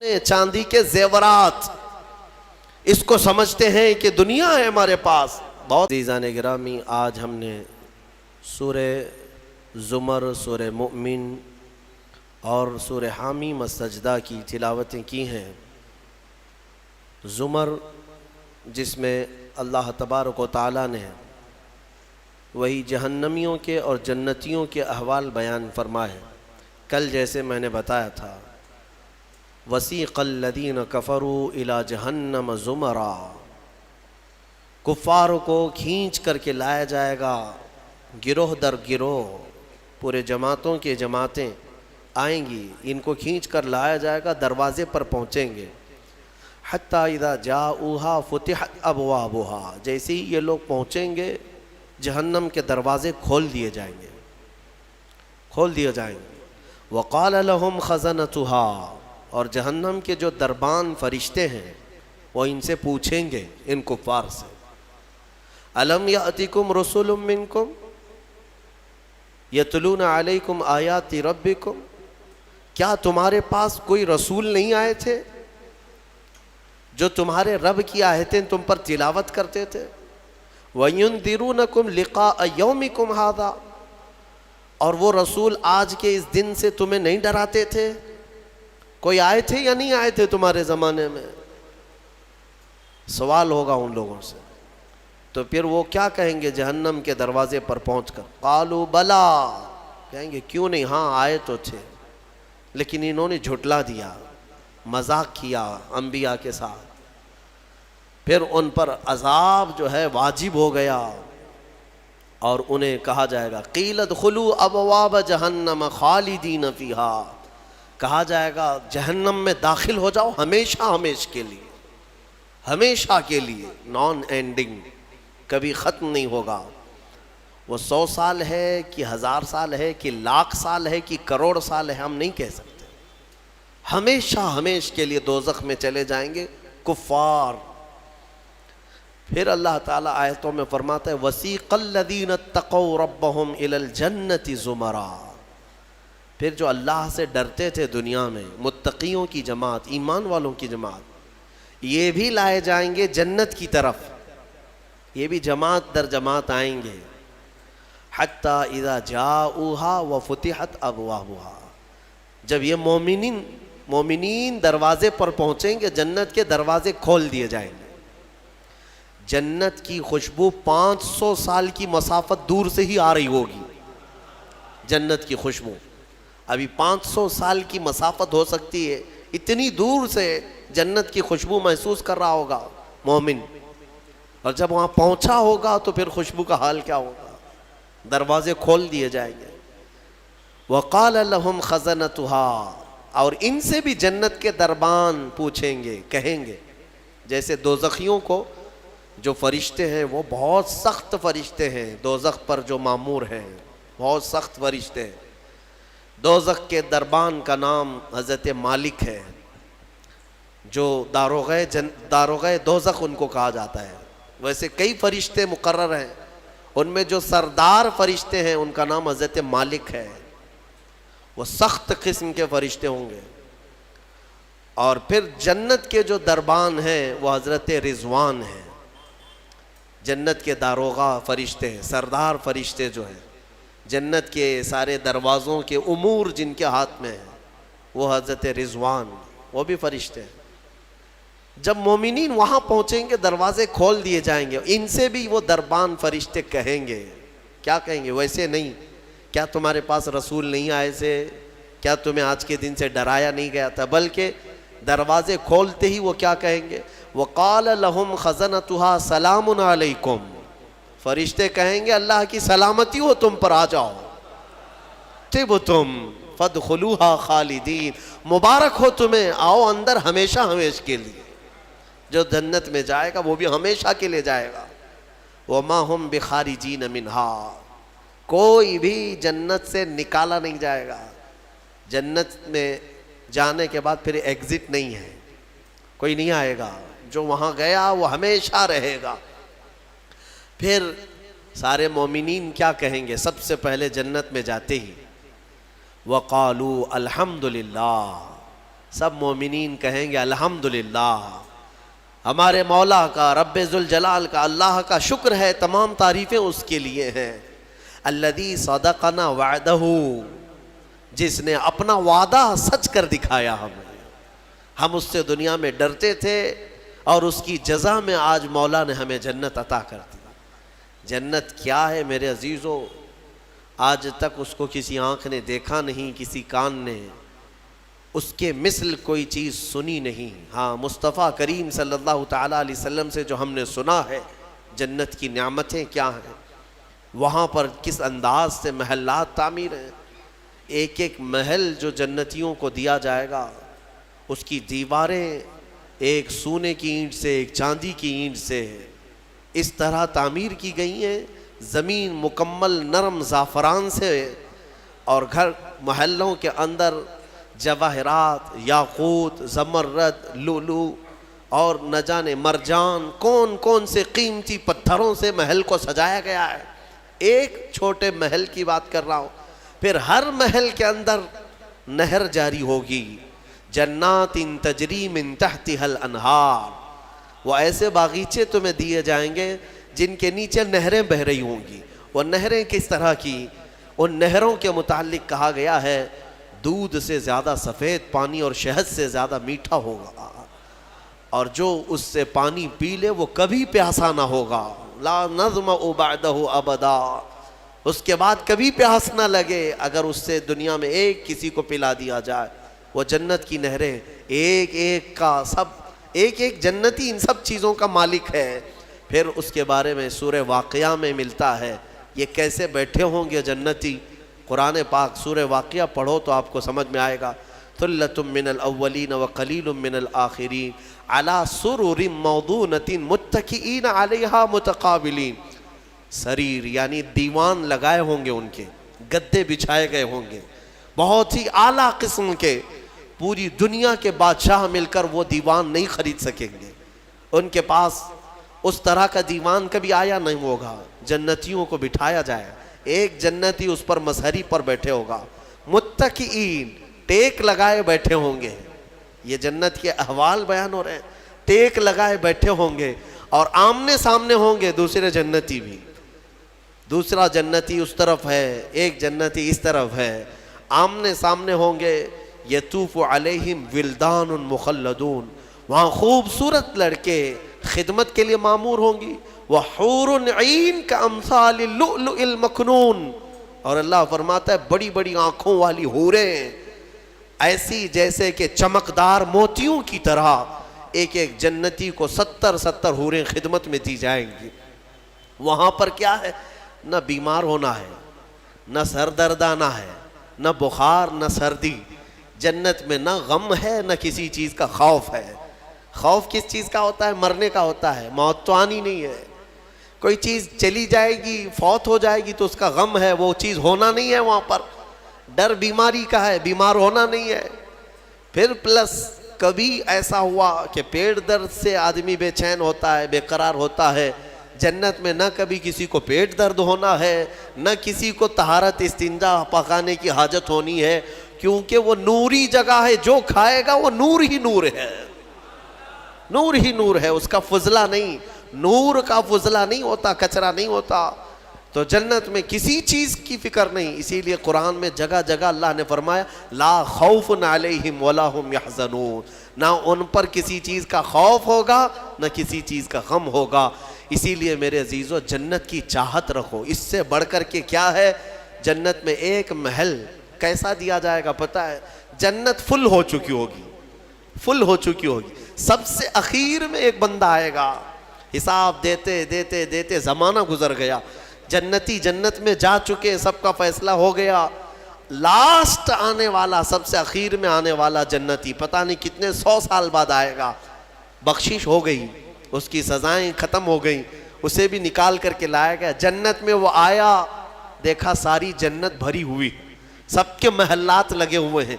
چاندی کے زیورات اس کو سمجھتے ہیں کہ دنیا ہے ہمارے پاس. بہت عزیزان گرامی، آج ہم نے سورہ زمر، سورہ مؤمن اور سورہ حامیم السجدہ کی تلاوتیں کی ہیں. زمر جس میں اللہ تبارک و تعالیٰ نے وہی جہنمیوں کے اور جنتیوں کے احوال بیان فرمائے. کل جیسے میں نے بتایا تھا، وسیق الذین کفروا الی جہنم زمرا، کفار کو کھینچ کر کے لایا جائے گا گروہ در گروہ، پورے جماعتوں کے جماعتیں آئیں گی، ان کو کھینچ کر لایا جائے گا، دروازے پر پہنچیں گے. حتی اذا جاؤہا فتحت ابوابہا، جیسے ہی یہ لوگ پہنچیں گے جہنم کے دروازے کھول دیے جائیں گے. وقال لهم خزنتها، اور جہنم کے جو دربان فرشتے ہیں وہ ان سے پوچھیں گے، ان کفار سے، الم یأتکم رسل منکم یتلون علیکم آیات ربکم، کیا تمہارے پاس کوئی رسول نہیں آئے تھے جو تمہارے رب کی آیتیں تم پر تلاوت کرتے تھے؟ وَيُنذِرُونَكُمْ لِقَاءَ يَوْمِكُمْ هَذَا، اور وہ رسول آج کے اس دن سے تمہیں نہیں ڈراتے تھے؟ کوئی آئے تھے یا نہیں آئے تھے تمہارے زمانے میں؟ سوال ہوگا ان لوگوں سے. تو پھر وہ کیا کہیں گے جہنم کے دروازے پر پہنچ کر؟ قالوا بلا، کہیں گے کیوں نہیں، ہاں آئے تو تھے، لیکن انہوں نے جھٹلا دیا، مذاق کیا انبیاء کے ساتھ. پھر ان پر عذاب جو ہے واجب ہو گیا اور انہیں کہا جائے گا قیل ادخلوا ابواب جہنم خالدین فیہا، کہا جائے گا جہنم میں داخل ہو جاؤ ہمیشہ کے لیے، نان اینڈنگ، کبھی ختم نہیں ہوگا. وہ 100 سال ہے کہ 1000 سال ہے کہ لاکھ سال ہے کہ کروڑ سال ہے، ہم نہیں کہہ سکتے. ہمیشہ کے لیے دوزخ میں چلے جائیں گے کفار. پھر اللہ تعالیٰ آیتوں میں فرماتا ہے وَسِيقَ الَّذِينَ اتَّقَوْا رَبَّهُمْ إِلَى الْجَنَّةِ زُمَرًا، پھر جو اللہ سے ڈرتے تھے دنیا میں، متقیوں کی جماعت، ایمان والوں کی جماعت، یہ بھی لائے جائیں گے جنت کی طرف، یہ بھی جماعت در جماعت آئیں گے. حَتَّى إِذَا جَاءُوهَا وَفُتِحَتْ أَبْوَابُهَا، جب یہ مومنین دروازے پر پہنچیں گے جنت کے دروازے کھول دیے جائیں گے. جنت کی خوشبو 500 سال کی مسافت دور سے ہی آ رہی ہوگی. جنت کی خوشبو ابھی 500 سال کی مسافت ہو سکتی ہے، اتنی دور سے جنت کی خوشبو محسوس کر رہا ہوگا مومن، اور جب وہاں پہنچا ہوگا تو پھر خوشبو کا حال کیا ہوگا. دروازے کھول دیے جائیں گے. وقال لهم خزنتها، اور ان سے بھی جنت کے دربان پوچھیں گے، کہیں گے. جیسے دوزخیوں کو جو فرشتے ہیں وہ بہت سخت فرشتے ہیں، دوزخ پر جو مامور ہیں بہت سخت فرشتے ہیں. دوزخ کے دربان کا نام حضرت مالک ہے، جو داروغہ دوزخ ان کو کہا جاتا ہے. ویسے کئی فرشتے مقرر ہیں، ان میں جو سردار فرشتے ہیں ان کا نام حضرت مالک ہے. وہ سخت قسم کے فرشتے ہوں گے. اور پھر جنت کے جو دربان ہیں وہ حضرت رضوان ہیں. جنت کے داروغہ فرشتے ہیں، سردار فرشتے جو ہیں، جنت کے سارے دروازوں کے امور جن کے ہاتھ میں ہیں، وہ حضرت رضوان، وہ بھی فرشتے ہیں. جب مومنین وہاں پہنچیں گے دروازے کھول دیے جائیں گے. ان سے بھی وہ دربان فرشتے کہیں گے، کیا کہیں گے؟ ویسے نہیں، کیا تمہارے پاس رسول نہیں آئے تھے؟ کیا تمہیں آج کے دن سے ڈرایا نہیں گیا تھا؟ بلکہ دروازے کھولتے ہی وہ کیا کہیں گے؟ وَقَالَ لَهُمْ خَزَنَتُهَا سَلَامٌ عَلَيْكُمْ، فرشتے کہیں گے اللہ کی سلامتی ہو تم پر، آ جاؤ. طِبْتُمْ فَادْخُلُوهَا خَالِدِينَ، مبارک ہو تمہیں، آؤ اندر ہمیشہ کے لیے. جو جنت میں جائے گا وہ بھی ہمیشہ کے لیے جائے گا. وَمَا هُمْ بِخَارِجِينَ مِنْهَا، کوئی بھی جنت سے نکالا نہیں جائے گا. جنت میں جانے کے بعد پھر ایگزٹ نہیں ہے، کوئی نہیں آئے گا. جو وہاں گیا وہ ہمیشہ رہے گا. پھر سارے مومنین کیا کہیں گے؟ سب سے پہلے جنت میں جاتے ہی وَقَالُوا الْحَمْدُ لِلَّهِ، سب مومنین کہیں گے الحمدللہ، ہمارے مولا کا، رب ذوالجلال کا، اللہ کا شکر ہے، تمام تعریفیں اس کے لیے ہیں۔ الذی صدقنا وعدہ، جس نے اپنا وعدہ سچ کر دکھایا ہمیں۔ ہم اس سے دنیا میں ڈرتے تھے اور اس کی جزا میں آج مولا نے ہمیں جنت عطا کر دی۔ جنت کیا ہے میرے عزیزو؟ آج تک اس کو کسی آنکھ نے دیکھا نہیں، کسی کان نے اس کے مثل کوئی چیز سنی نہیں۔ ہاں، مصطفیٰ کریم صلی اللہ تعالیٰ علیہ وسلم سے جو ہم نے سنا ہے جنت کی نعمتیں کیا ہیں، وہاں پر کس انداز سے محلات تعمیر ہیں۔ ایک ایک محل جو جنتیوں کو دیا جائے گا، اس کی دیواریں ایک سونے کی اینٹ سے، ایک چاندی کی اینٹ سے اس طرح تعمیر کی گئی ہیں، زمین مکمل نرم زعفران سے، اور گھر محلوں کے اندر جواہرات، یاقوت، زمرد، لؤلؤ اور نہ جانے مرجان، کون کون سے قیمتی پتھروں سے محل کو سجایا گیا ہے۔ ایک چھوٹے محل کی بات کر رہا ہوں۔ پھر ہر محل کے اندر نہر جاری ہوگی، جنات تجری من تحتها الانہار، وہ ایسے باغیچے تمہیں دیے جائیں گے جن کے نیچے نہریں بہہ رہی ہوں گی۔ وہ نہریں کس طرح کی؟ ان نہروں کے متعلق کہا گیا ہے دودھ سے زیادہ سفید پانی اور شہد سے زیادہ میٹھا ہوگا، اور جو اس سے پانی پی لے وہ کبھی پیاسا نہ ہوگا۔ لا نظمأ بعدہ ابدا، اس کے بعد کبھی پیاس نہ لگے اگر اس سے دنیا میں ایک کسی کو پلا دیا جائے۔ وہ جنت کی نہریں ایک ایک کا، سب ایک ایک جنتی ان سب چیزوں کا مالک ہے۔ پھر اس کے بارے میں سورہ واقعہ میں ملتا ہے یہ کیسے بیٹھے ہوں گے جنتی۔ قرآن پاک سورہ واقعہ پڑھو تو آپ کو سمجھ میں آئے گا۔ ثلۃ من الاولین وقلیل من الآخرین علی سرر موضونۃ متکئین علیہا متقابلین، سریر یعنی دیوان لگائے ہوں گے، ان کے گدے بچھائے گئے ہوں گے بہت ہی اعلیٰ قسم کے، پوری دنیا کے بادشاہ مل کر وہ دیوان نہیں خرید سکیں گے، ان کے پاس اس طرح کا دیوان کبھی آیا نہیں ہوگا۔ جنتیوں کو بٹھایا جائے، ایک جنتی اس پر مسہری پر بیٹھے ہوگا، متکئین ٹیک لگائے بیٹھے ہوں گے۔ یہ جنت کے احوال بیان ہو رہے ہیں، ٹیک لگائے بیٹھے ہوں گے، اور آمنے سامنے ہوں گے دوسرے جنتی بھی۔ دوسرا جنتی اس طرف ہے، ایک جنتی اس طرف ہے، آمنے سامنے ہوں گے۔ یطوف علیہم ولدان مخلدون، وہاں خوبصورت لڑکے خدمت کے لیے معمور ہوں گی، وحور عین کامثال اللؤلؤ المکنون، اور اللہ فرماتا ہے بڑی بڑی آنکھوں والی حوریں ایسی جیسے کہ چمکدار موتیوں کی طرح، ایک ایک جنتی کو 70 حوریں خدمت میں دی جائیں گی۔ وہاں پر کیا ہے؟ نہ بیمار ہونا ہے، نہ سر درد آنا ہے، نہ بخار، نہ سردی۔ جنت میں نہ غم ہے، نہ کسی چیز کا خوف ہے۔ خوف کس چیز کا ہوتا ہے؟ مرنے کا ہوتا ہے، موت تو آنی نہیں ہے۔ کوئی چیز چلی جائے گی، فوت ہو جائے گی تو اس کا غم ہے، وہ چیز ہونا نہیں ہے وہاں پر۔ ڈر بیماری کا ہے، بیمار ہونا نہیں ہے۔ پھر پلس کبھی ایسا ہوا کہ پیٹ درد سے آدمی بے چین ہوتا ہے، بے قرار ہوتا ہے، جنت میں نہ کبھی کسی کو پیٹ درد ہونا ہے، نہ کسی کو طہارت استنجا پکانے کی حاجت ہونی ہے، کیونکہ وہ نوری جگہ ہے، جو کھائے گا وہ نور ہی نور ہے، نور ہی نور ہے، اس کا فضلہ نہیں، نور کا فضلہ نہیں ہوتا، کچرا نہیں ہوتا۔ تو جنت میں کسی چیز کی فکر نہیں، اسی لیے قرآن میں جگہ جگہ اللہ نے فرمایا لا خوف علیہم ولا ہم یحزنون، نہ ان پر کسی چیز کا خوف ہوگا، نہ کسی چیز کا غم ہوگا۔ اسی لیے میرے عزیزو جنت کی چاہت رکھو، اس سے بڑھ کر کے کیا ہے؟ جنت میں ایک محل کیسا دیا جائے گا پتہ ہے؟ جنت فل ہو چکی ہوگی، فل ہو چکی ہوگی، سب سے اخیر میں ایک بندہ آئے گا، حساب دیتے دیتے دیتے زمانہ گزر گیا، جنتی جنت میں جا چکے، سب کا فیصلہ ہو گیا، لاسٹ آنے والا، سب سے اخیر میں آنے والا جنتی پتہ نہیں کتنے 100 سال بعد آئے گا، بخشش ہو گئی، اس کی سزائیں ختم ہو گئیں، اسے بھی نکال کر کے لایا گیا جنت میں۔ وہ آیا، دیکھا ساری جنت بھری ہوئی، سب کے محلات لگے ہوئے ہیں،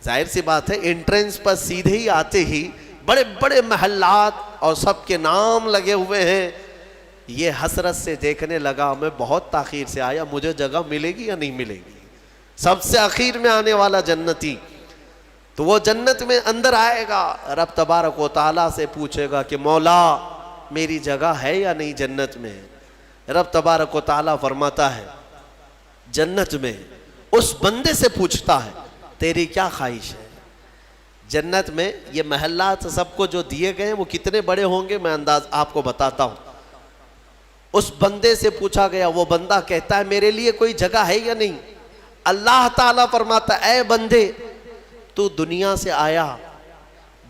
ظاہر سی بات ہے انٹرنس پر سیدھے ہی آتے ہی بڑے بڑے محلات اور سب کے نام لگے ہوئے ہیں۔ یہ حسرت سے دیکھنے لگا، میں بہت تاخیر سے آیا، مجھے جگہ ملے گی یا نہیں ملے گی؟ سب سے اخیر میں آنے والا جنتی تو وہ جنت میں اندر آئے گا، رب تبارک و تعالیٰ سے پوچھے گا کہ مولا میری جگہ ہے یا نہیں جنت میں؟ رب تبارک و تعالیٰ فرماتا ہے جنت میں اس بندے سے پوچھتا ہے تیری کیا خواہش ہے؟ جنت میں یہ محلات سب کو جو دیے گئے ہیں وہ کتنے بڑے ہوں گے میں انداز آپ کو بتاتا ہوں۔ اس بندے سے پوچھا گیا، وہ بندہ کہتا ہے میرے لیے کوئی جگہ ہے یا نہیں؟ اللہ تعالیٰ فرماتا ہے اے بندے تو دنیا سے آیا،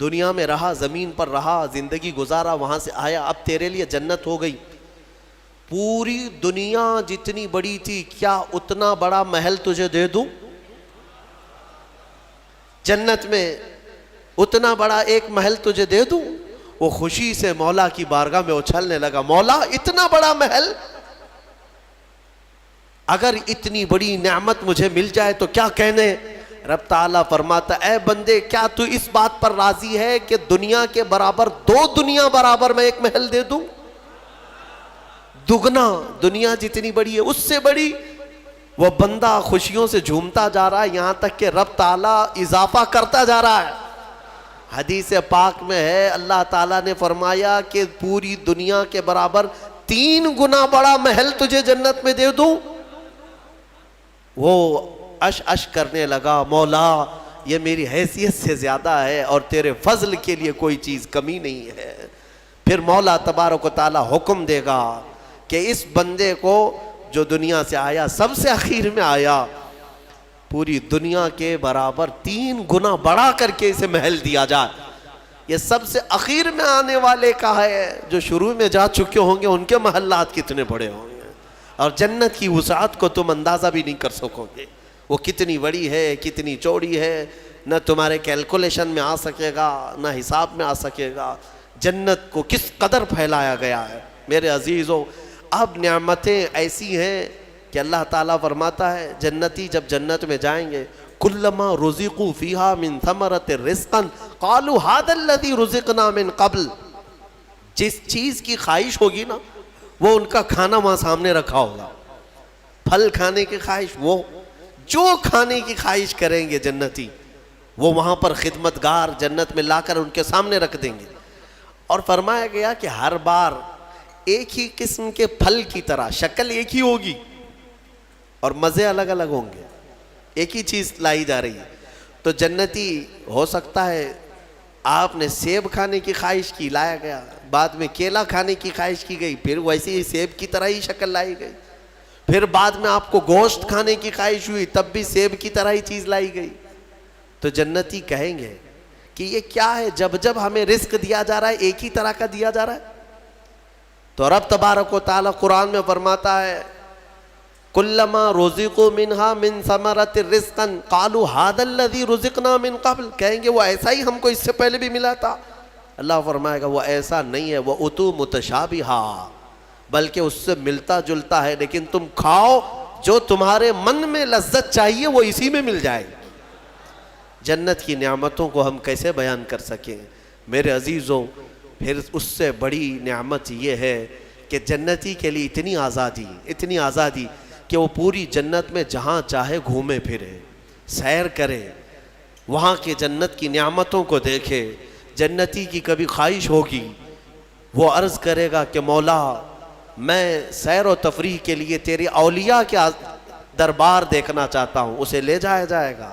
دنیا میں رہا، زمین پر رہا، زندگی گزارا، وہاں سے آیا، اب تیرے لیے جنت ہو گئی۔ پوری دنیا جتنی بڑی تھی کیا اتنا بڑا محل تجھے دے دوں؟ جنت میں اتنا بڑا ایک محل تجھے دے دوں؟ وہ خوشی سے مولا کی بارگاہ میں اچھلنے لگا، مولا اتنا بڑا محل، اگر اتنی بڑی نعمت مجھے مل جائے تو کیا کہنے؟ رب تعالیٰ فرماتا اے بندے کیا تو اس بات پر راضی ہے کہ دنیا کے برابر 2 دنیا برابر میں ایک محل دے دوں؟ دگنا، دنیا جتنی بڑی ہے اس سے بڑی۔ وہ بندہ خوشیوں سے جھومتا جا رہا ہے، یہاں تک کہ رب تعالیٰ اضافہ کرتا جا رہا ہے۔ حدیث پاک میں ہے اللہ تعالیٰ نے فرمایا کہ پوری دنیا کے برابر 3 گنا بڑا محل تجھے جنت میں دے دوں۔ وہ اش کرنے لگا، مولا یہ میری حیثیت سے زیادہ ہے اور تیرے فضل کے لیے کوئی چیز کمی نہیں ہے۔ پھر مولا تبارک و تعالیٰ حکم دے گا کہ اس بندے کو جو دنیا سے آیا، سب سے اخیر میں آیا، پوری دنیا کے برابر 3 گنا بڑا کر کے اسے محل دیا جائے۔ یہ سب سے اخیر میں آنے والے کا ہے، جو شروع میں جا چکے ہوں گے ان کے محلات کتنے بڑے ہوں گے، اور جنت کی وسعت کو تم اندازہ بھی نہیں کر سکو گے، وہ کتنی بڑی ہے، کتنی چوڑی ہے، نہ تمہارے کیلکولیشن میں آ سکے گا، نہ حساب میں آ سکے گا۔ جنت کو کس قدر پھیلایا گیا ہے میرے عزیزوں۔ اب نعمتیں ایسی ہیں کہ اللہ تعالیٰ فرماتا ہے جنتی جب جنت میں جائیں گے کلما رزقوا فیہا من ثمرۃ رزقا قالوا ھذا الذی رزقنا من قبل، جس چیز کی خواہش ہوگی نا وہ ان کا کھانا وہاں سامنے رکھا ہوگا۔ پھل کھانے کی خواہش، وہ جو کھانے کی خواہش کریں گے جنتی وہ وہاں پر خدمتگار جنت میں لا کر ان کے سامنے رکھ دیں گے۔ اور فرمایا گیا کہ ہر بار ایک ہی قسم کے پھل کی طرح شکل ایک ہی ہوگی اور مزے الگ الگ ہوں گے، ایک ہی چیز لائی جا رہی ہے۔ تو جنتی ہو سکتا ہے آپ نے سیب کھانے کی خواہش کی، لایا گیا، بعد میں کیلا کھانے کی خواہش کی گئی، پھر ویسے ہی سیب کی طرح ہی شکل لائی گئی، پھر بعد میں آپ کو گوشت کھانے کی خواہش ہوئی تب بھی سیب کی طرح ہی چیز لائی گئی۔ تو جنتی کہیں گے کہ یہ کیا ہے، جب جب ہمیں رزق دیا جا رہا ہے ایک ہی طرح کا دیا جا رہا ہے؟ تو رب تبارک و تعالیٰ قرآن میں فرماتا ہے کلما رزقوا منہا من ثمرۃ رزقا قالوا ھذا الذی رزقنا من قبل، کہیں گے وہ ایسا ہی ہم کو اس سے پہلے بھی ملا تھا۔ اللہ فرمائے گا وہ ایسا نہیں ہے، وہ اتو متشابہا، بلکہ اس سے ملتا جلتا ہے، لیکن تم کھاؤ جو تمہارے من میں لذت چاہیے وہ اسی میں مل جائے گی۔ جنت کی نعمتوں کو ہم کیسے بیان کر سکیں میرے عزیزوں۔ پھر اس سے بڑی نعمت یہ ہے کہ جنتی کے لیے اتنی آزادی کہ وہ پوری جنت میں جہاں چاہے گھومے پھرے، سیر کرے، وہاں کے جنت کی نعمتوں کو دیکھے۔ جنتی کی کبھی خواہش ہوگی وہ عرض کرے گا کہ مولا میں سیر و تفریح کے لیے تیرے اولیاء کے دربار دیکھنا چاہتا ہوں، اسے لے جایا جائے گا۔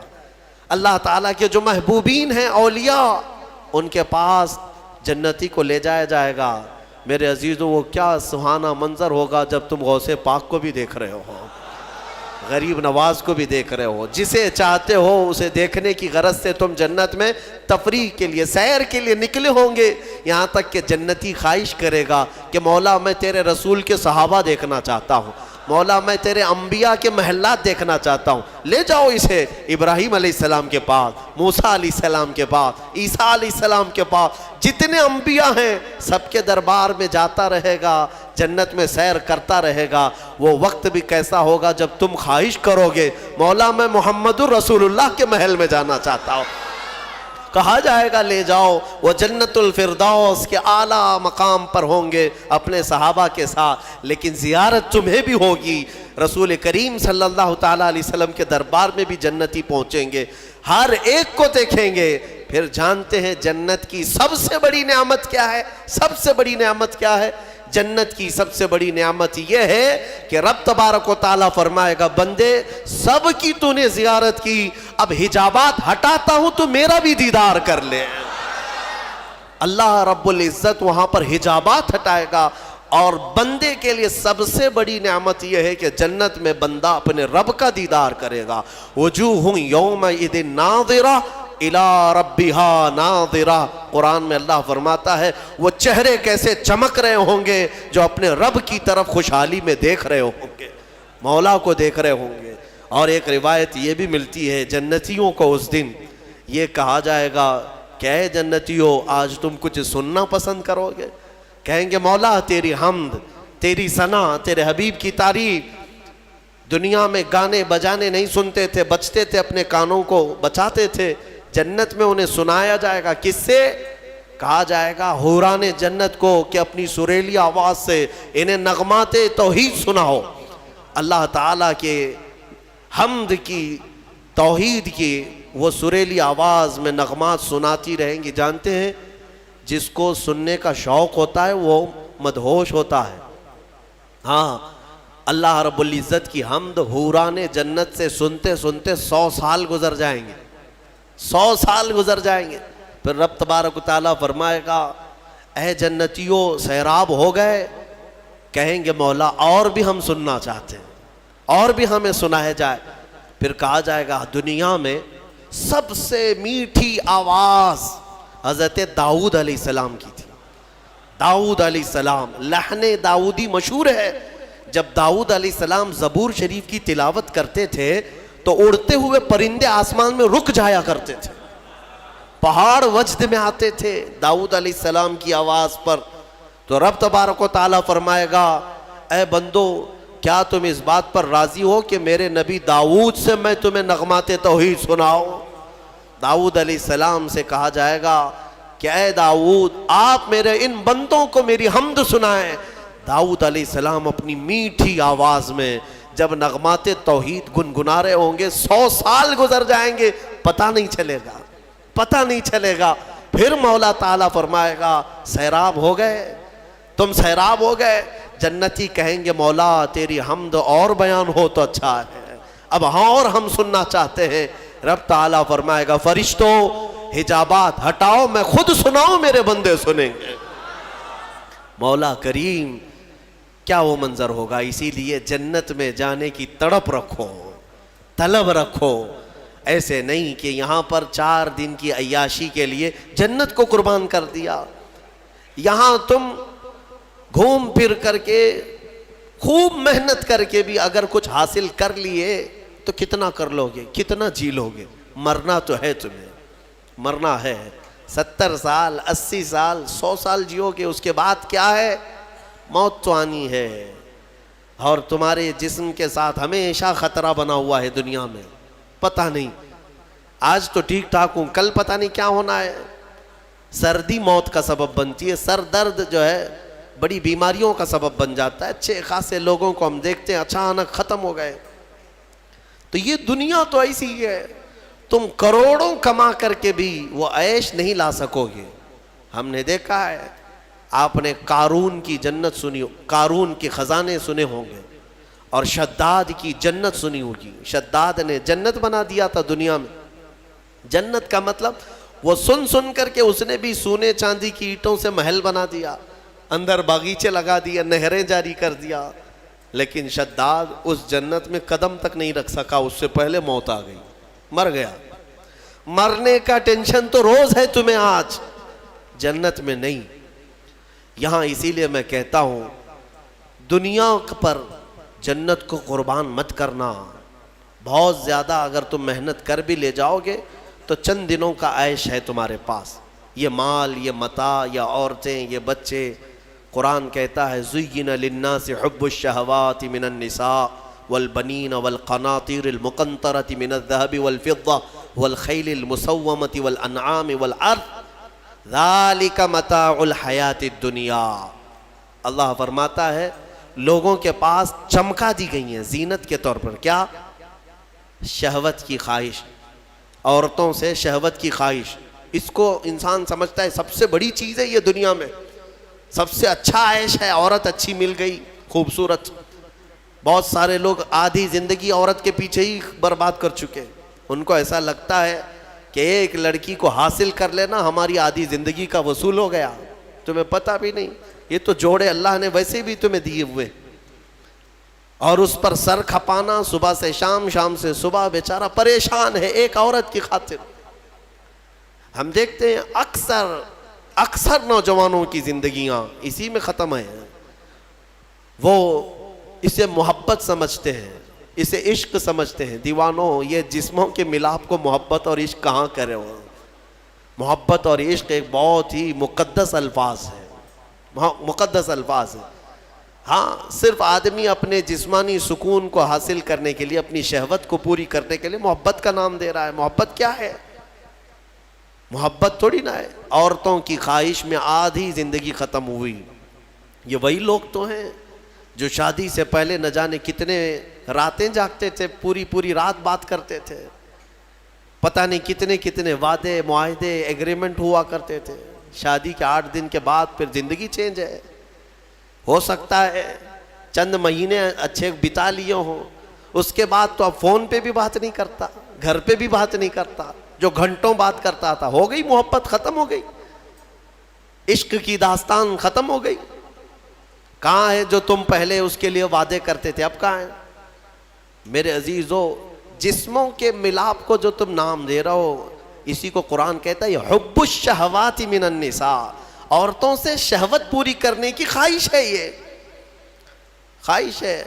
اللہ تعالیٰ کے جو محبوبین ہیں اولیاء، ان کے پاس جنتی کو لے جایا جائے گا۔ میرے عزیزوں وہ کیا سہانا منظر ہوگا جب تم غوث پاک کو بھی دیکھ رہے ہو، غریب نواز کو بھی دیکھ رہے ہو، جسے چاہتے ہو اسے دیکھنے کی غرض سے تم جنت میں تفریح کے لیے، سیر کے لیے نکلے ہوں گے، یہاں تک کہ جنتی خواہش کرے گا کہ مولا میں تیرے رسول کے صحابہ دیکھنا چاہتا ہوں، مولا میں تیرے انبیاء کے محلات دیکھنا چاہتا ہوں، لے جاؤ اسے ابراہیم علیہ السلام کے پاس، موسیٰ علیہ السلام کے پاس، عیسیٰ علیہ السلام کے پاس، جتنے انبیاء ہیں سب کے دربار میں جاتا رہے گا، جنت میں سیر کرتا رہے گا۔ وہ وقت بھی کیسا ہوگا جب تم خواہش کرو گے مولا میں محمد الرسول اللہ کے محل میں جانا چاہتا ہوں، کہا جائے گا لے جاؤ۔ وہ جنت الفردوس کے اعلیٰ مقام پر ہوں گے اپنے صحابہ کے ساتھ، لیکن زیارت تمہیں بھی ہوگی۔ رسول کریم صلی اللہ تعالیٰ علیہ وسلم کے دربار میں بھی جنتی پہنچیں گے، ہر ایک کو دیکھیں گے، پھر جانتے ہیں جنت کی سب سے بڑی نعمت کیا ہے؟ سب سے بڑی نعمت کیا ہے؟ جنت کی سب سے بڑی نعمت یہ ہے کہ رب تبارک و تعالیٰ فرمائے گا بندے سب کی تو نے زیارت کی، اب حجابات ہٹاتا ہوں تو میرا بھی دیدار کر لے۔ اللہ رب العزت وہاں پر حجابات ہٹائے گا، اور بندے کے لیے سب سے بڑی نعمت یہ ہے کہ جنت میں بندہ اپنے رب کا دیدار کرے گا۔ وجوہ یومئذ ناظرہ الی ربہا ناظرہ، قرآن میں اللہ فرماتا ہے وہ چہرے کیسے چمک رہے ہوں گے جو اپنے رب کی طرف خوشحالی میں دیکھ رہے ہوں گے، مولا کو دیکھ رہے ہوں گے۔ اور ایک روایت یہ بھی ملتی ہے جنتیوں کو اس دن یہ کہا جائے گا کہ اے جنتیوں آج تم کچھ سننا پسند کرو گے؟ کہیں گے مولا تیری حمد، تیری ثنا، تیرے حبیب کی تعریف۔ دنیا میں گانے بجانے نہیں سنتے تھے، بچتے تھے، اپنے کانوں کو بچاتے تھے، جنت میں انہیں سنایا جائے گا۔ کس سے؟ کہا جائے گا حوران جنت کو کہ اپنی سریلی آواز سے انہیں نغمات توحید سناؤ، اللہ تعالیٰ کے حمد کی، توحید کی وہ سریلی آواز میں نغمات سناتی رہیں گی۔ جانتے ہیں جس کو سننے کا شوق ہوتا ہے وہ مدہوش ہوتا ہے۔ ہاں اللہ رب العزت کی حمد حوران جنت سے سنتے سنتے 100 سال گزر جائیں گے، 100 سال گزر جائیں گے۔ پھر رب تبارک و تعالیٰ فرمائے گا اے جنتیوں سیراب ہو گئے؟ کہیں گے مولا اور بھی ہم سننا چاہتے ہیں، اور بھی ہمیں سنایا جائے۔ پھر کہا جائے گا دنیا میں سب سے میٹھی آواز حضرت داؤد علیہ السلام کی تھی۔ داؤد علیہ السلام، لحن داؤدی مشہور ہے۔ جب داؤد علیہ السلام زبور شریف کی تلاوت کرتے تھے تو اڑتے ہوئے پرندے آسمان میں رک جایا کرتے تھے، پہاڑ وجد میں آتے تھے داؤد علیہ السلام کی آواز پر۔ تو رب تبارک و تعالیٰ فرمائے گا اے بندو کیا تم اس بات پر راضی ہو کہ میرے نبی داؤد سے میں تمہیں نغمات توحید سناؤں؟ داؤد علیہ السلام سے کہا جائے گا کہ اے داؤد آپ میرے ان بندوں کو میری حمد سنائیں۔ داؤد علیہ السلام اپنی میٹھی آواز میں جب نغمات توحید گنگنا رہے ہوں گے 100 سال گزر جائیں گے، پتہ نہیں چلے گا، پتہ نہیں چلے گا۔ پھر مولا تعالیٰ فرمائے گا سیراب ہو گئے، تم سیراب ہو گئے؟ جنتی کہیں گے مولا تیری حمد اور بیان ہو تو اچھا ہے، اب ہاں اور ہم سننا چاہتے ہیں۔ رب تعالیٰ فرمائے گا فرشتوں حجابات ہٹاؤ، میں خود سناؤں میرے بندے سنیں گے۔ مولا کریم کیا وہ منظر ہوگا۔ اسی لیے جنت میں جانے کی تڑپ رکھو، طلب رکھو۔ ایسے نہیں کہ یہاں پر 4 دن کی عیاشی کے لیے جنت کو قربان کر دیا۔ یہاں تم گھوم پھر کر کے خوب محنت کر کے بھی اگر کچھ حاصل کر لیے تو کتنا کر لو گے، کتنا جی لو گے؟ مرنا تو ہے، تمہیں مرنا ہے۔ 70 سال 80 سال 100 سال جیو گے، اس کے بعد کیا ہے؟ موت تو آنی ہے، اور تمہارے جسم کے ساتھ ہمیشہ خطرہ بنا ہوا ہے دنیا میں۔ پتہ نہیں آج تو ٹھیک ٹھاک ہوں، کل پتہ نہیں کیا ہونا ہے۔ سردی موت کا سبب بنتی ہے، سر درد جو ہے بڑی بیماریوں کا سبب بن جاتا ہے۔ اچھے خاصے لوگوں کو ہم دیکھتے ہیں اچانک ختم ہو گئے۔ تو یہ دنیا تو ایسی ہے، تم کروڑوں کما کر کے بھی وہ عیش نہیں لا سکو گے۔ ہم نے دیکھا ہے، آپ نے قارون کی جنت سنی، قارون کے خزانے سنے ہوں گے، اور شداد کی جنت سنی ہوگی۔ شداد نے جنت بنا دیا تھا دنیا میں۔ جنت کا مطلب وہ سن کر کے اس نے بھی سونے چاندی کی اینٹوں سے محل بنا دیا، اندر باغیچے لگا دیا، نہریں جاری کر دیا، لیکن شداد اس جنت میں قدم تک نہیں رکھ سکا، اس سے پہلے موت آ گئی، مر گیا۔ مرنے کا ٹینشن تو روز ہے تمہیں آج، جنت میں نہیں۔ یہاں اسی لیے میں کہتا ہوں دنیا پر جنت کو قربان مت کرنا۔ بہت زیادہ اگر تم محنت کر بھی لے جاؤ گے تو چند دنوں کا عیش ہے تمہارے پاس، یہ مال، یہ متاع، یا عورتیں، یہ بچے۔ قرآن کہتا ہے زُيِّنَ لِلنَّاسِ حُبُّ الشَّهَوَاتِ مِنَ النِّسَاءِ وَالْبَنِينَ وَالْقَنَاطِيرِ الْمُقَنطَرَةِ مِنَ الذَّهَبِ وَالْفِضَّةِ وَالْخَيْلِ الْمُسَوَّمَةِ وَالْأَنْعَامِ وَالْحَرْثِ ذَلِكَ مَتَاعُ الْحَيَاةِ الدُّنْيَا۔ اللہ فرماتا ہے لوگوں کے پاس چمکا دی گئی ہیں زینت کے طور پر، کیا؟ شہوت کی خواہش، عورتوں سے شہوت کی خواہش، اس کو انسان سمجھتا ہے سب سے بڑی چیز ہے یہ دنیا میں، سب سے اچھا عیش ہے، عورت اچھی مل گئی خوبصورت. بہت سارے لوگ آدھی زندگی عورت کے پیچھے ہی برباد کر چکے. ان کو ایسا لگتا ہے کہ ایک لڑکی کو حاصل کر لینا ہماری آدھی زندگی کا وصول ہو گیا. تمہیں پتہ بھی نہیں یہ تو جوڑے اللہ نے ویسے بھی تمہیں دیے ہوئے، اور اس پر سر کھپانا صبح سے شام، شام سے صبح، بیچارہ پریشان ہے ایک عورت کی خاطر. ہم دیکھتے ہیں اکثر نوجوانوں کی زندگیاں اسی میں ختم ہیں. وہ اسے محبت سمجھتے ہیں، اسے عشق سمجھتے ہیں. دیوانوں، یہ جسموں کے ملاپ کو محبت اور عشق کہاں کرے ہو؟ محبت اور عشق ایک بہت ہی مقدس الفاظ ہے، مقدس الفاظ ہے. ہاں، صرف آدمی اپنے جسمانی سکون کو حاصل کرنے کے لیے، اپنی شہوت کو پوری کرنے کے لیے محبت کا نام دے رہا ہے. محبت کیا ہے؟ محبت تھوڑی نہ ہے. عورتوں کی خواہش میں آدھی زندگی ختم ہوئی. یہ وہی لوگ تو ہیں جو شادی سے پہلے نہ جانے کتنے راتیں جاگتے تھے، پوری رات بات کرتے تھے، پتہ نہیں کتنے وعدے، معاہدے، ایگریمنٹ ہوا کرتے تھے. شادی کے 8 دن کے بعد پھر زندگی چینج ہے. ہو سکتا ہے چند مہینے اچھے بتا لیے ہوں، اس کے بعد تو اب فون پہ بھی بات نہیں کرتا، گھر پہ بھی بات نہیں کرتا. جو گھنٹوں بات کرتا تھا، ہو گئی محبت ختم ہو گئی، عشق کی داستان ختم ہو گئی. کہاں ہے جو تم پہلے اس کے لیے وعدے کرتے تھے، اب کہاں ہے؟ میرے عزیزو، جسموں کے ملاپ کو جو تم نام دے رہے ہو، اسی کو قرآن کہتا ہے حب الشہوات من النساء. عورتوں سے شہوت پوری کرنے کی خواہش ہے، یہ خواہش ہے.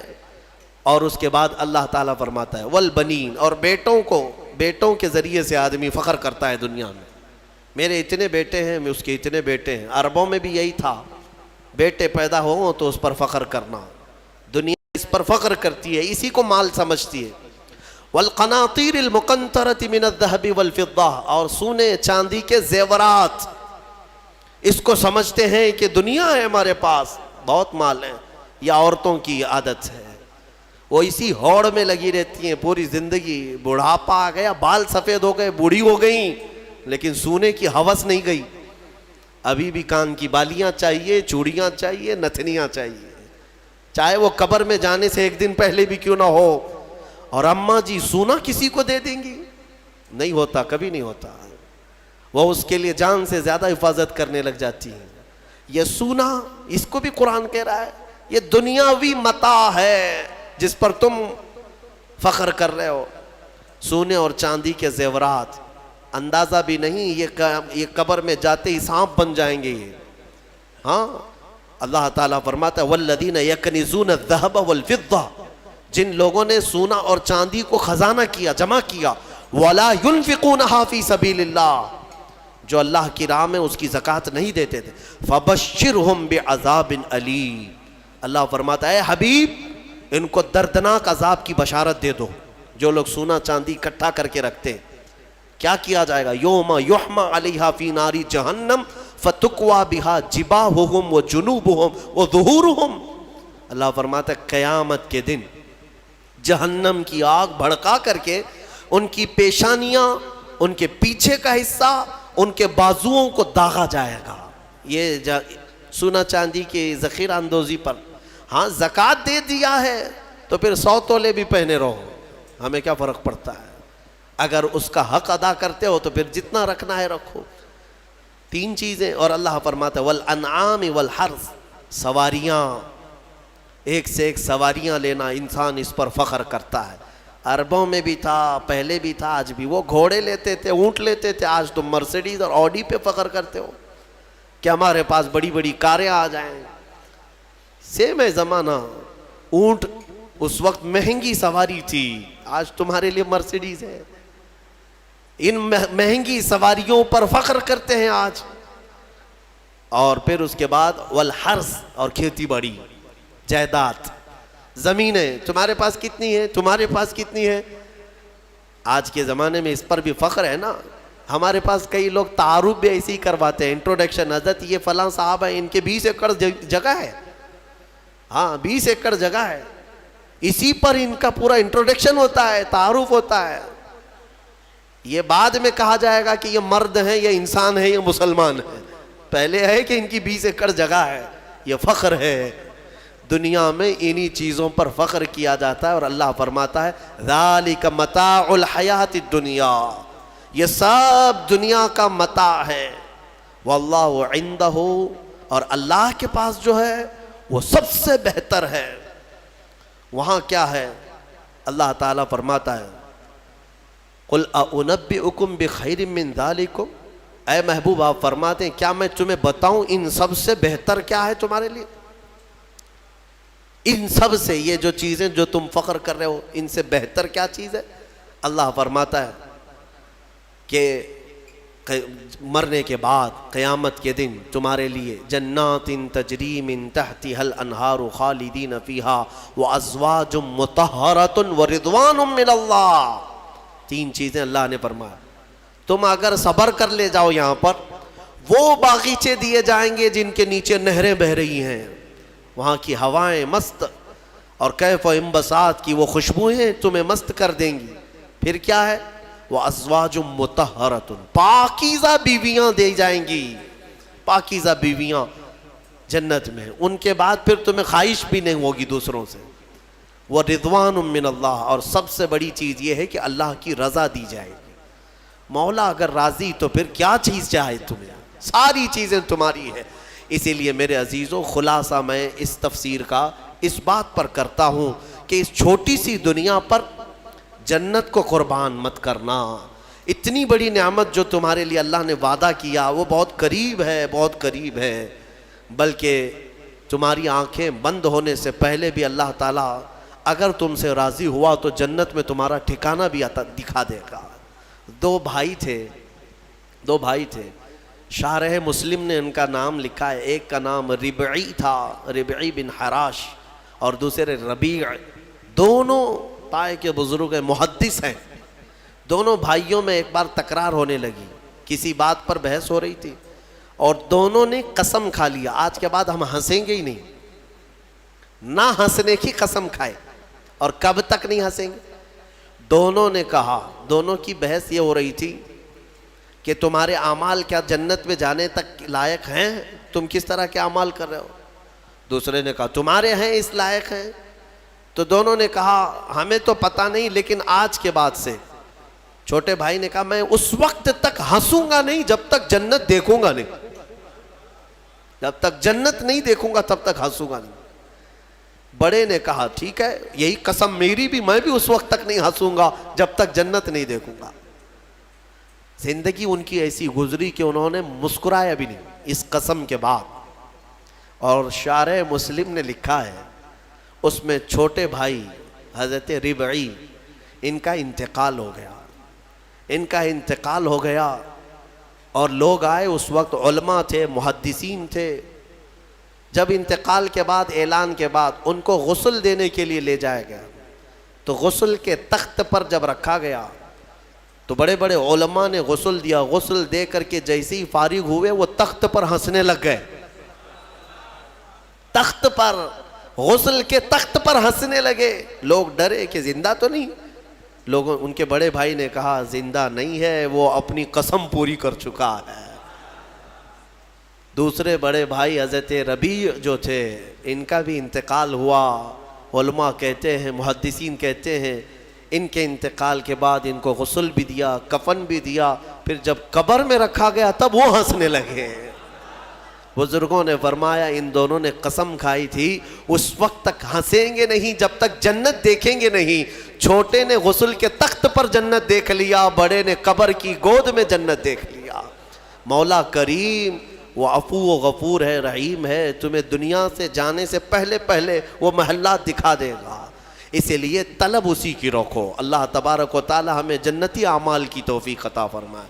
اور اس کے بعد اللہ تعالیٰ فرماتا ہے والبنین، اور بیٹوں کے ذریعے سے آدمی فخر کرتا ہے دنیا میں. میرے اتنے بیٹے ہیں، میں اس کے اتنے بیٹے ہیں. عربوں میں بھی یہی تھا، بیٹے پیدا ہوں تو اس پر فخر کرنا. دنیا اس پر فخر کرتی ہے، اسی کو مال سمجھتی ہے. والقناطیر المقنطرۃ من الذهب والفضہ، اور سونے چاندی کے زیورات، اس کو سمجھتے ہیں کہ دنیا ہے ہمارے پاس، بہت مال ہے. یہ عورتوں کی عادت ہے، وہ اسی ہوڑ میں لگی رہتی ہیں پوری زندگی. بڑھاپا آ گیا، بال سفید ہو گئے، بوڑھی ہو گئیں، لیکن سونے کی ہوس نہیں گئی. ابھی بھی کان کی بالیاں چاہیے، چوڑیاں چاہیے، نتھنیاں چاہیے، چاہے وہ قبر میں جانے سے 1 دن پہلے بھی کیوں نہ ہو. اور اماں جی سونا کسی کو دے دیں گی؟ نہیں ہوتا، کبھی نہیں ہوتا. وہ اس کے لیے جان سے زیادہ حفاظت کرنے لگ جاتی ہیں. یہ سونا، اس کو بھی قرآن کہہ رہا ہے یہ دنیاوی متاع ہے جس پر تم فخر کر رہے ہو. سونے اور چاندی کے زیورات، اندازہ بھی نہیں یہ قبر میں جاتے ہی سانپ بن جائیں گے. ہاں، اللہ تعالیٰ فرماتا ہے والذین یکنزون الذہب والفضہ، جن لوگوں نے سونا اور چاندی کو خزانہ کیا، جمع کیا، ولا ينفقونها فی سبیل اللہ، جو اللہ کی راہ میں اس کی زکوٰۃ نہیں دیتے تھے، فبشرہم بعذاب علیم. اللہ فرماتا ہے حبیب، ان کو دردناک عذاب کی بشارت دے دو. جو لوگ سونا چاندی اکٹھا کر کے رکھتے، کیا کیا جائے گا؟ یوم یحمى علیہا فی نار جہنم فتکوی بہا جباہہم وجنوبہم وظہورہم. اللہ فرماتا ہے قیامت کے دن جہنم کی آگ بھڑکا کر کے ان کی پیشانیاں، ان کے پیچھے کا حصہ، ان کے بازوؤں کو داغا جائے گا. یہ سونا چاندی کی ذخیرہ اندوزی پر. ہاں، زکوٰۃ دے دیا ہے تو پھر 100 تولے بھی پہنے رہو، ہمیں کیا فرق پڑتا ہے؟ اگر اس کا حق ادا کرتے ہو تو پھر جتنا رکھنا ہے رکھو. 3 چیزیں. اور اللہ فرماتا ہے والانعام والحرث، سواریاں، ایک سے ایک سواریاں لینا، انسان اس پر فخر کرتا ہے. عربوں میں بھی تھا، پہلے بھی تھا، آج بھی. وہ گھوڑے لیتے تھے، اونٹ لیتے تھے. آج تم مرسیڈیز اور آڈی پہ فخر کرتے ہو کہ ہمارے پاس بڑی بڑی کاریں آ جائیں. سیم ہے زمانہ. اونٹ اس وقت مہنگی سواری تھی، آج تمہارے لیے مرسیڈیز ہے. ان مہنگی سواریوں پر فخر کرتے ہیں آج. اور پھر اس کے بعد والحرث، اور کھیتی باڑی، جائیداد، زمینیں. تمہارے پاس کتنی ہے؟ تمہارے پاس کتنی ہے؟ آج کے زمانے میں اس پر بھی فخر ہے نا. ہمارے پاس کئی لوگ تعارف بھی ایسے ہی کرواتے ہیں، انٹروڈکشن، حضرت یہ فلاں صاحب ہیں، ان کے 20 ایکڑ جگہ ہے. ہاں، 20 ایکڑ جگہ ہے. اسی پر ان کا پورا انٹروڈکشن ہوتا ہے، تعارف ہوتا ہے. یہ بعد میں کہا جائے گا کہ یہ مرد ہیں، یہ انسان ہیں، یہ مسلمان ہیں. پہلے ہے کہ ان کی 20 ایکڑ جگہ ہے. یہ فخر ہے. دنیا میں انہی چیزوں پر فخر کیا جاتا ہے. اور اللہ فرماتا ہے ذالک متاع الحیات الدنیا، یہ سب دنیا کا متاع ہے. واللہ عندہ، اور اللہ کے پاس جو ہے وہ سب سے بہتر ہے. وہاں کیا ہے؟ اللہ تعالیٰ فرماتا ہے قل اُنَبِّئُكُم بِخَيْرٍ مِّن ذَلِكُمْ، اے محبوب آپ فرماتے ہیں کیا میں تمہیں بتاؤں ان سب سے بہتر کیا ہے تمہارے لیے؟ ان سب سے، یہ جو چیزیں جو تم فخر کر رہے ہو، ان سے بہتر کیا چیز ہے؟ اللہ فرماتا ہے کہ مرنے کے بعد قیامت کے دن تمہارے لیے جنات تجری من تحتها الانہار خالدین فیہا وازواج مطہرۃ ورضوان من اللہ. 3 چیزیں اللہ نے فرمایا. تم اگر صبر کر لے جاؤ یہاں پر، وہ باغیچے دیے جائیں گے جن کے نیچے نہریں بہہ رہی ہیں، وہاں کی ہوائیں مست، اور کیف و انبساط کی وہ خوشبوئیں تمہیں مست کر دیں گی. پھر کیا ہے؟ وَأَزْوَاجٌ مُطَهَّرَةٌ، پاکیزہ بیویاں دی جائیں گی. پاکیزہ بیویاں جنت میں، ان کے بعد پھر تمہیں خواہش بھی نہیں ہوگی دوسروں سے. وَرِضْوَانٌ مِّنَ اللَّهِ، اور سب سے بڑی چیز یہ ہے کہ اللہ کی رضا دی جائے گی. مولا اگر راضی تو پھر کیا چیز چاہے تمہیں؟ ساری چیزیں تمہاری ہے. اسی لیے میرے عزیزوں، خلاصہ میں اس تفسیر کا اس بات پر کرتا ہوں کہ اس چھوٹی سی دنیا پر جنت کو قربان مت کرنا. اتنی بڑی نعمت جو تمہارے لیے اللہ نے وعدہ کیا وہ بہت قریب ہے، بہت قریب ہے. بلکہ تمہاری آنکھیں بند ہونے سے پہلے بھی اللہ تعالیٰ اگر تم سے راضی ہوا تو جنت میں تمہارا ٹھکانہ بھی دکھا دے گا. 2 بھائی تھے. شارح مسلم نے ان کا نام لکھا ہے. ایک کا نام ربعی تھا، ربعی بن حراش، اور دوسرے ربیع. دونوں طائف کے بزرگ ہیں، محدث ہیں. دونوں بھائیوں میں ایک بار تکرار ہونے لگی، کسی بات پر بحث ہو رہی تھی، اور دونوں نے قسم کھا لیا آج کے بعد ہم ہنسیں گے ہی نہیں. نہ ہنسنے کی قسم کھائے. اور کب تک نہیں ہنسیں گے؟ دونوں نے کہا، دونوں کی بحث یہ ہو رہی تھی کہ تمہارے اعمال کیا جنت میں جانے تک لائق ہیں؟ تم کس طرح کے اعمال کر رہے ہو؟ دوسرے نے کہا تمہارے ہیں اس لائق ہیں. تو دونوں نے کہا ہمیں تو پتہ نہیں، لیکن آج کے بعد سے. چھوٹے بھائی نے کہا میں اس وقت تک ہنسوں گا نہیں جب تک جنت دیکھوں گا نہیں. جب تک جنت نہیں دیکھوں گا تب تک ہنسوں گا نہیں. بڑے نے کہا ٹھیک ہے، یہی قسم میری بھی، میں بھی اس وقت تک نہیں ہنسوں گا جب تک جنت نہیں دیکھوں گا. زندگی ان کی ایسی گزری کہ انہوں نے مسکرایا بھی نہیں اس قسم کے بعد. اور شارح مسلم نے لکھا ہے اس میں چھوٹے بھائی حضرت ربعی، ان کا انتقال ہو گیا. اور لوگ آئے، اس وقت علماء تھے، محدثین تھے. جب انتقال کے بعد، اعلان کے بعد ان کو غسل دینے کے لیے لے جایا گیا، تو غسل کے تخت پر جب رکھا گیا تو بڑے بڑے علماء نے غسل دیا. غسل دے کر کے جیسے ہی فارغ ہوئے وہ تخت پر ہنسنے لگ گئے. تخت پر، غسل کے تخت پر ہنسنے لگے. لوگ ڈرے کہ زندہ تو نہیں. لوگوں، ان کے بڑے بھائی نے کہا زندہ نہیں ہے، وہ اپنی قسم پوری کر چکا ہے. دوسرے بڑے بھائی حضرت ربیع جو تھے، ان کا بھی انتقال ہوا. علماء کہتے ہیں، محدثین کہتے ہیں ان کے انتقال کے بعد ان کو غسل بھی دیا، کفن بھی دیا. پھر جب قبر میں رکھا گیا تب وہ ہنسنے لگے. بزرگوں نے فرمایا ان دونوں نے قسم کھائی تھی اس وقت تک ہنسیں گے نہیں جب تک جنت دیکھیں گے نہیں. چھوٹے نے غسل کے تخت پر جنت دیکھ لیا، بڑے نے قبر کی گود میں جنت دیکھ لیا. مولا کریم وہ عفو و غفور ہے، رحیم ہے. تمہیں دنیا سے جانے سے پہلے وہ محلات دکھا دے گا. اسی لیے طلب اسی کی رکھو. اللہ تبارک و تعالی ہمیں جنتی اعمال کی توفیق عطا فرمائے.